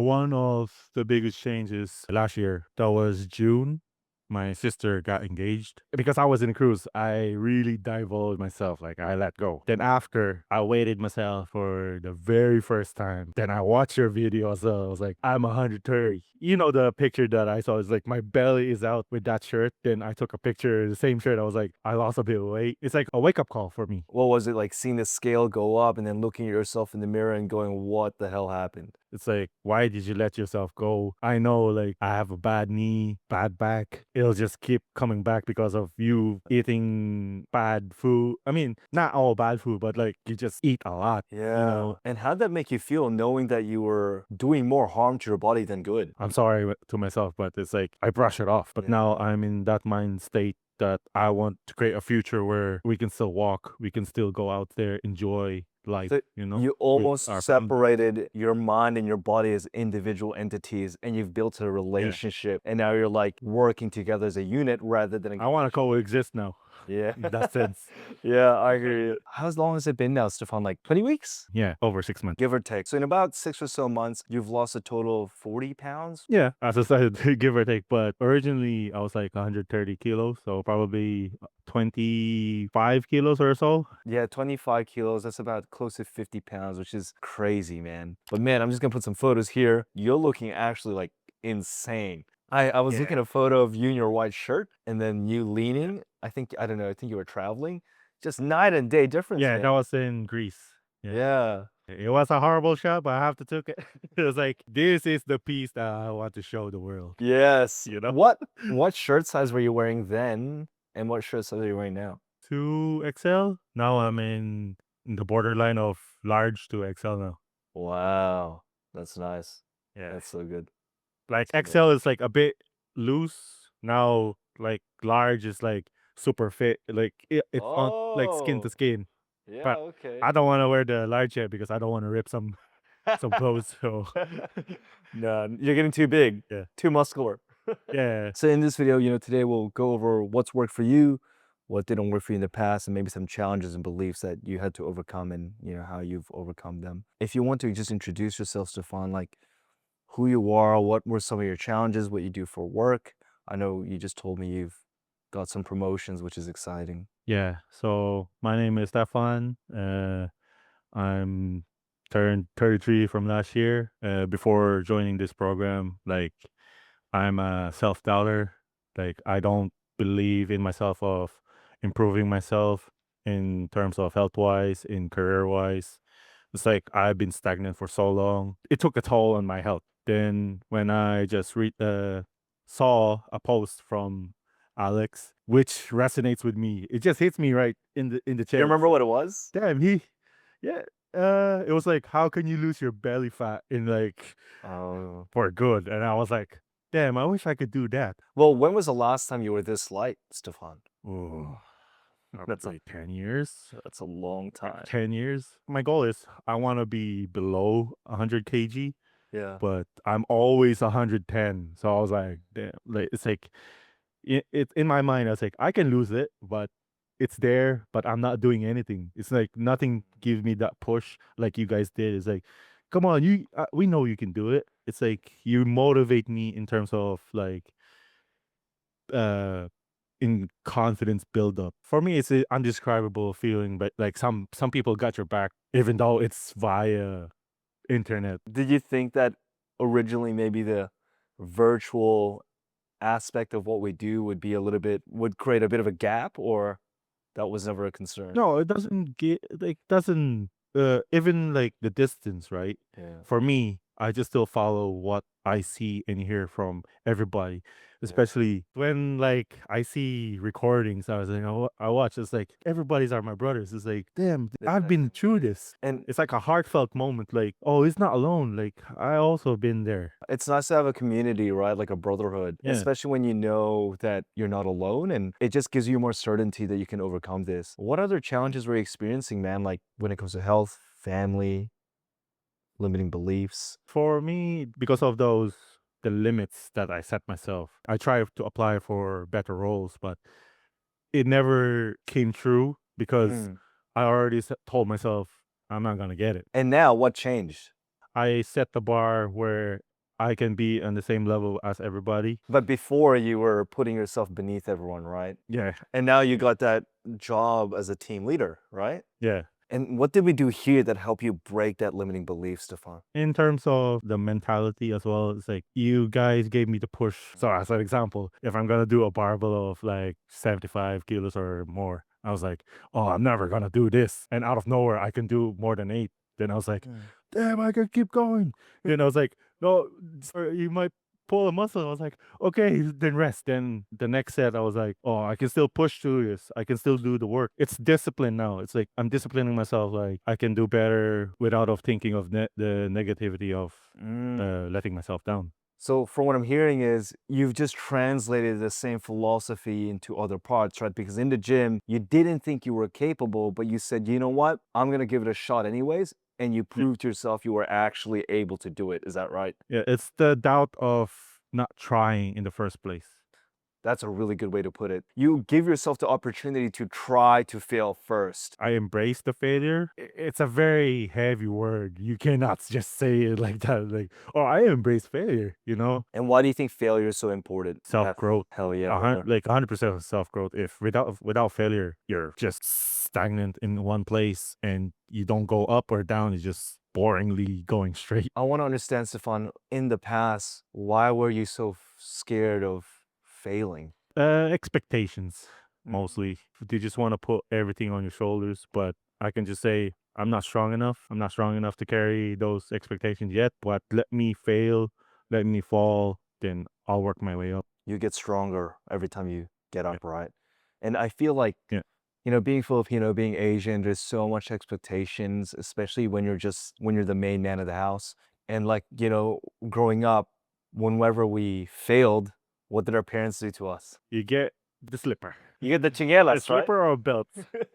One of the biggest changes last year, that was June. My sister got engaged. Because I was in a cruise, I really divulged myself. Like I let go. Then after, I waited myself for the very first time. Then I watched your video as well. I was like, I'm 130. You know the picture that I saw is like my belly is out with that shirt. Then I took a picture, the same shirt. I was like, I lost a bit of weight. It's like a wake up call for me. What was it like seeing the scale go up and then looking at yourself in the mirror and going, what the hell happened? It's like, why did you let yourself go? I know, like, I have a bad knee, bad back. It'll just keep coming back because of you eating bad food. I mean, not all bad food, but like, you just eat a lot, you Yeah. know? And how'd that make you feel knowing that you were doing more harm to your body than good? I'm sorry to myself, but it's like, I brush it off. But now Yeah. I'm in that mind state that I want to create a future where we can still walk, we can still go out there, enjoy life, So you know, you with almost our family. separated your mind and your body as individual entities and you've built a Yeah. relationship and now you're like working together as a unit rather than a I want to coexist now yeah. in that sense. Yeah, I hear you. How long has it been now, Stefan? Like 20 weeks? Yeah, over 6 months. Give or take. So in about 6 or so months, you've lost a total of 40 pounds? Yeah, as I said, give or take. But originally, I was like 130 kilos, so probably 25 kilos or so. Yeah, 25 kilos. That's about close to 50 pounds, which is crazy, man. But man, I'm just gonna put some photos here. You're looking actually like insane. I was Yeah, looking at a photo of you in your white shirt and then you leaning. I think, I don't know, I think you were traveling. Just night and day difference, yeah, man. that was in Greece. Yeah, Yeah. it was a horrible shot, but I have to took it. It was like this is the piece that I want to show the world. Yes. You know, What shirt size were you wearing then and what shirt size are you wearing now? 2XL. Now I'm in the borderline of large to XL now. Wow. That's nice. Yeah, That's so good. like So good. XL is like a bit loose now. Like large is like super fit. Like it's on like skin to Oh, skin. yeah, But okay. I don't wanna wear the large yet because I don't wanna rip some clothes, so No, you're getting too big, yeah. too muscular. Yeah. So in this video, today we'll go over what's worked for you, what didn't work for you in the past, and maybe some challenges and beliefs that you had to overcome and how you've overcome them. If you want to just introduce yourself, Stefan, like who you are, what were some of your challenges, what you do for work. I know you just told me you've got some promotions, which is exciting. Yeah. So my name is Stefan. I'm turned 33 from last year. Before joining this program, like I'm a self-doubter. Like I don't believe in myself of improving myself in terms of health-wise, in career-wise. It's like I've been stagnant for so long. It took a toll on my health. Then when I just saw a post from Alex, which resonates with me, it just hits me right in the You chest. remember what it was? Damn, yeah. It was like, how can you lose your belly fat in like Oh. for good? And I was like, damn, I wish I could do that. Well, when was the last time you were this light, Stefan? Oh, That's a probably 10 years. that's a long time. 10 years. My goal is I want to be below 100 kg, Yeah. but I'm always 110. So I was like, damn, like it's like it in my mind. I was like, I can lose it, but it's there. But I'm not doing anything. It's like nothing gives me that push like you guys did. It's like, come on, we know you can do it. It's like you motivate me in terms of like uh in confidence buildup. For me, it's an undescribable feeling, but like some people got your back, even though it's via internet. Did you think that originally maybe the virtual aspect of what we do would create a bit of a gap, or that was never a concern? No, it doesn't get like doesn't even like the distance, right? Yeah. For me, I just still follow what I see and hear from everybody, Yeah. especially when like I see recordings. I was like, I watch. It's like everybody's are my brothers. It's like, damn, I've been through this. And It's like a heartfelt moment. Like, oh, he's not alone. Like I also been there. it's nice to have a community, right? Like a brotherhood, Yeah. especially when you know that you're not alone and it just gives you more certainty that you can overcome this. What other challenges were you experiencing, man? Like when it comes to health, family, limiting beliefs? For me, because of the limits that I set myself, I try to apply for better roles, but it never came true because Mm. I already told myself I'm not gonna get it. And now what changed? I set the bar where I can be on the same level as everybody. But before you were putting yourself beneath everyone, right? Yeah, And now you got that job as a team leader, right? yeah. And what did we do here that helped you break that limiting belief, Stefan? In terms of the mentality as well, it's like you guys gave me the push. So as an example, if I'm gonna do a barbell of like 75 kilos or more, I was like, oh, I'm never gonna do this. And out of nowhere, I can do more than 8. Then I was like, Mm. damn, I can keep going. Then I was like, no, sir, you might pull a muscle. I was like, okay, then rest. Then the next set, I was like, oh, I can still push through this. I can still do the work. It's discipline now. It's like I'm disciplining myself. Like I can do better without of thinking of the negativity of letting myself down. So from what I'm hearing is you've just translated the same philosophy into other parts, right? Because in the gym, you didn't think you were capable, but you said, you know what? I'm going to give it a shot anyways. And you Yeah, proved to yourself you were actually able to do it. Is that right? yeah, it's the doubt of not trying in the first place. That's a really good way to put it. You give yourself the opportunity to try to fail first. I embrace the failure. It's a very heavy word. You cannot just say it like that. Like, oh, I embrace failure. You know, And why do you think failure is so important? self growth. Hell yeah, brother. Like 100% of self growth. If without failure, you're just stagnant in one place and you don't go up or down. You're just boringly going straight. I want to understand, Stefan, in the past, why were you so scared of failing? Expectations mostly. They just want to put everything on your shoulders, but I can just say I'm not strong enough. I'm not strong enough to carry those expectations yet. But let me fail, let me fall, then I'll work my way up. You get stronger every time you get Yeah, up, right? And I feel like, yeah. being Filipino, being Asian, there's so much expectations, especially when you're the main man of the house. And like, growing up, whenever we failed, what did our parents do to us? You get the slipper, You get the a chinelas, right? slipper or a belt.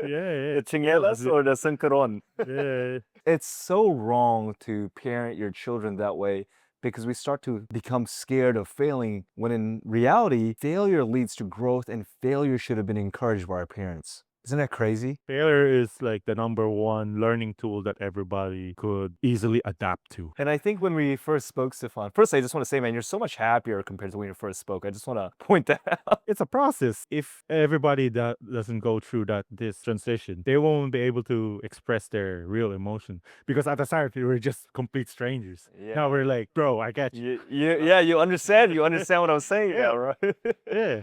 Yeah, yeah, The chinelas or the cinturon. yeah. It's so wrong to parent your children that way because we start to become scared of failing when in reality, failure leads to growth and failure should have been encouraged by our parents. Isn't that crazy? Failure is like the number one learning tool that everybody could easily adapt to. And I think when we first spoke, Stefan, first I just want to say, man, you're so much happier compared to when you first spoke. I just want to point that out. It's a process. If everybody that doesn't go through this transition, they won't be able to express their real emotion because at the start we were just complete strangers. Now Yeah. we're like, bro, I get you. Yeah, you understand. You understand what I'm saying Yeah, now, right? yeah.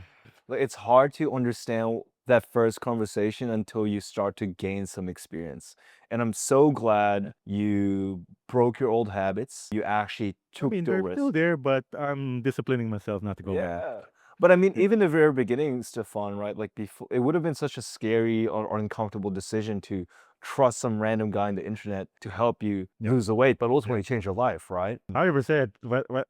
Like, it's hard to understand that first conversation until you start to gain some experience. And I'm so glad you broke your old habits. You actually I took mean, the they're still risk. there, but I'm disciplining myself not to go back. Yeah. But I mean, Yeah, even the very beginning, Stefan, right? Like before, it would have been such a scary or uncomfortable decision to trust some random guy on the internet to help you yeah. lose the weight, but Yeah. ultimately change your life, right? 100%.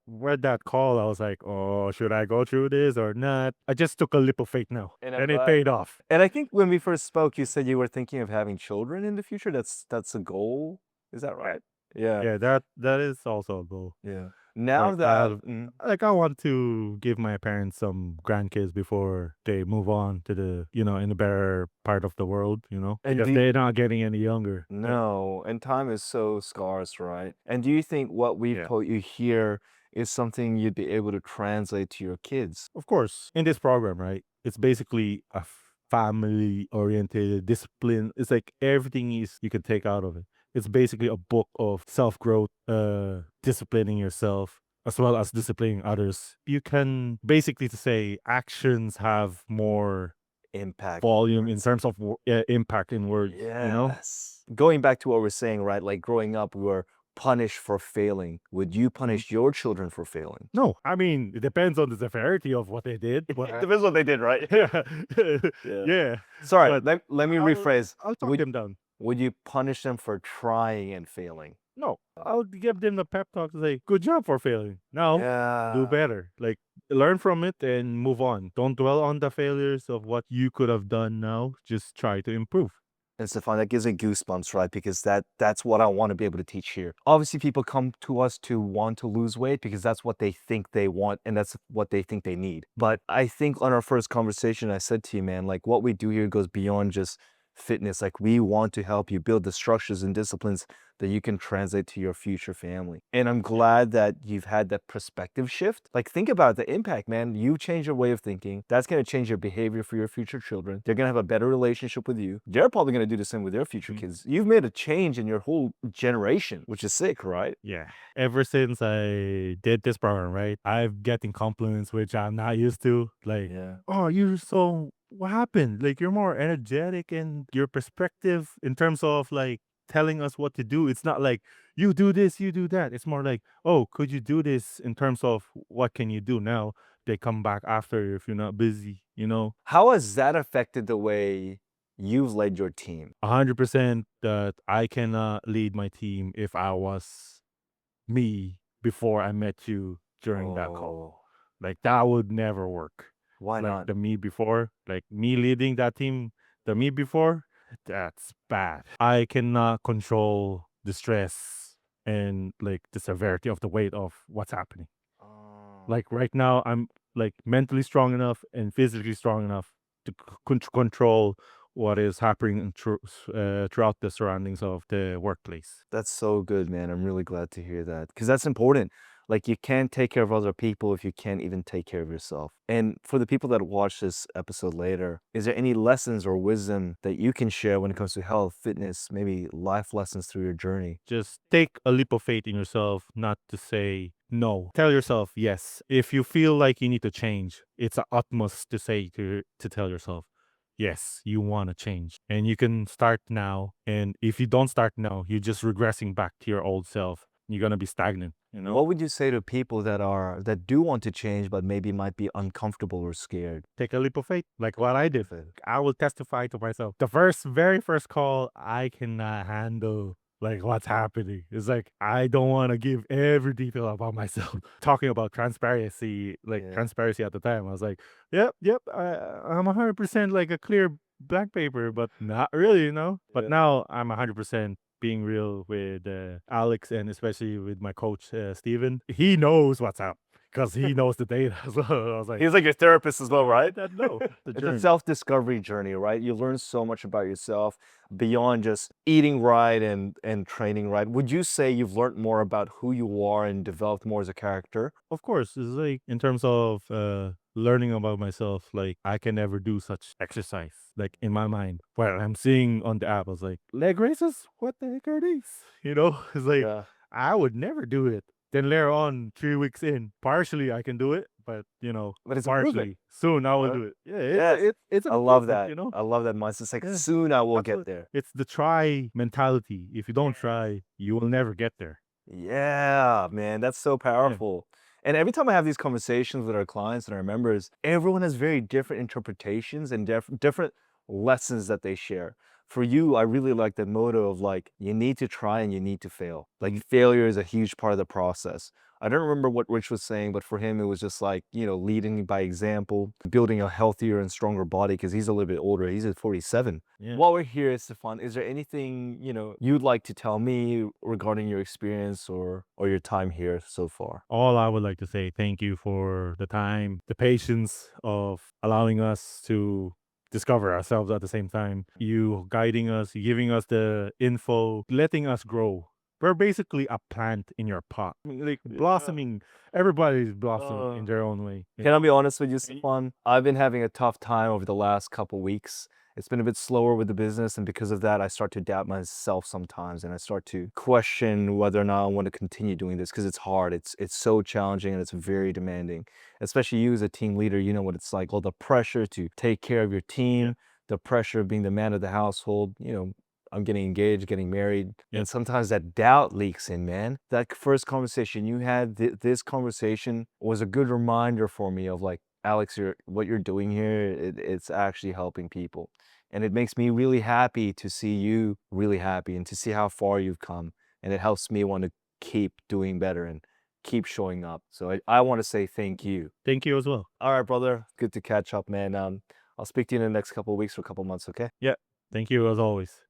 When that call, I was like, oh, should I go through this or not? I just took a leap of faith now, And I'm and it glad. paid off. And I think when we first spoke, you said you were thinking of having children in the future. That's a goal. Is that Yeah, right? Yeah. yeah. That is also a goal. Yeah. Now Like that I want to give my parents some grandkids before they move on to the in the better part of the world, and because they're not getting any younger. Yeah, no, and time is so scarce, right? And do you think what we've yeah. taught you here is something you'd be able to translate to your kids? Of course, in this program, right? It's basically a family oriented discipline. It's like everything is you can take out of it. It's basically a book of self growth, disciplining yourself as well as disciplining others. You can basically to say actions have more Impact. volume in terms of impact in words. Yes. Going back to what we're saying, right? Like growing up, we were punished for failing. Would you Mhm. punish your children for failing? No, I mean it depends on the severity of what they did, but Depends what they did, right? yeah, Yeah. yeah. Sorry, But let me I'll rephrase. I'll talk Would them down. would you punish them for trying and failing? No, I'll give them the pep talk to say, "Good job for failing. Now do Yeah. better. Like learn from it and move on. Don't dwell on the failures of what you could have done now. Just try to improve." And Stefan, that gives me goosebumps, right? Because that's what I want to be able to teach here. Obviously, people come to us to want to lose weight because that's what they think they want and that's what they think they need. But I think on our first conversation, I said to you, man, like what we do here goes beyond just fitness. Like we want to help you build the structures and disciplines that you can translate to your future family. And I'm glad that you've had that perspective shift. Like think about the impact, man. You change your way of thinking. That's going to change your behavior for your future children. They're going to have a better relationship with you. They're probably going to do the same with their future Mm. kids. You've made a change in your whole generation, which is sick, right? Yeah. Ever since I did this program, right, I've getting compliments which I'm not used to. Like, Yeah. oh, you're so what happened? Like you're more energetic and your perspective in terms of like telling us what to do. It's not like you do this, you do that. It's more like, oh, could you do this in terms of what can you do now? They come back after if you're not busy, you know? How has that affected the way you've led your team? 100% that I cannot lead my team if I was me before I met you during that call. Oh, Like that would never work. why Like not? the me before, like me leading that team, the me before, that's bad. I cannot control the stress and like the severity of the weight of what's happening. Oh. Like right now, I'm like mentally strong enough and physically strong enough to control what is happening throughout the surroundings of the workplace. That's so good, man. I'm really glad to hear that because that's important. Like, you can't take care of other people if you can't even take care of yourself. And for the people that watch this episode later, is there any lessons or wisdom that you can share when it comes to health, fitness, maybe life lessons through your journey? Just take a leap of faith in yourself, not to say no. Tell yourself yes. If you feel like you need to change, it's a utmost to say to tell yourself, yes, you want to change. And you can start now. And if you don't start now, you're just regressing back to your old self. You're gonna be stagnant, you know? What would you say to people that do want to change but maybe might be uncomfortable or scared? Take a leap of faith, like what I did. Faith. I will testify to myself. The very first call, I cannot handle like what's happening. It's like I don't want to give every detail about myself. Talking about transparency, like Yeah. transparency at the time, I was like, yep, I'm 100% like a clear black paper, but not really, you know. But Yeah. now I'm 100% being real with Alex and especially with my coach Steven. He knows what's up because he knows the data as well. I was like, He's like your therapist as well, right? that no, the It's a journey. self-discovery journey, right? You learn so much about yourself beyond just eating right and training right. Would you say you've learned more about who you are and developed more as a character? Of course, it's like in terms of learning about myself, like I can never do such exercise. Like in my mind, well, I'm seeing on the app, I was like, leg raises? What the heck are these? You know, it's like Yeah. I would never do it. Then later on, 3 weeks in, partially I can do it, but But it's improvement. partially soon I will Right? do it. Yeah, it's Yes. it's an I love improvement. that. I love that mindset. It's like Yeah, soon I will get absolutely. there. It's the try mentality. If you don't Yes. try, you will never get there. Yeah, man, that's so Yeah, powerful. And every time I have these conversations with our clients and our members, everyone has very different interpretations and different lessons that they share. For you, I really like the motto of like, you need to try and you need to fail. mm, Like, failure is a huge part of the process. I don't remember what Rich was saying, but for him, it was just like, leading by example, building a healthier and stronger body because he's a little bit older. He's at 47. yeah. While we're here, Stefan, is there anything, you'd like to tell me regarding your experience or your time here so far? All I would like to say, thank you for the time, the patience of allowing us to discover ourselves at the same time. You guiding us, you giving us the info, letting us grow. We're basically a plant in your pot. I mean, like Yeah. blossoming. Everybody's blossoming Uh, in their own way. can I be honest with you, And Stefan? I've been having a tough time over the last couple weeks. It's been a bit slower with the business, and because of that, I start to doubt myself sometimes, and I start to question whether or not I want to continue doing this because it's hard. It's so challenging and it's very demanding. Especially you as a team leader, you know what it's like. All the pressure to take care of your yeah, team, the pressure of being the man of the household. I'm getting engaged, getting married, yeah. and sometimes that doubt leaks in, man. That first conversation you had, this conversation was a good reminder for me of like, Alex, what you're doing here, it's actually helping people. And it makes me really happy to see you really happy and to see how far you've come. And it helps me want to keep doing better and keep showing up. So I want to say thank you. Thank you as well. All right, brother. Good to catch up, man. I'll speak to you in the next couple of weeks or a couple of months, okay? Yeah. Thank you as always.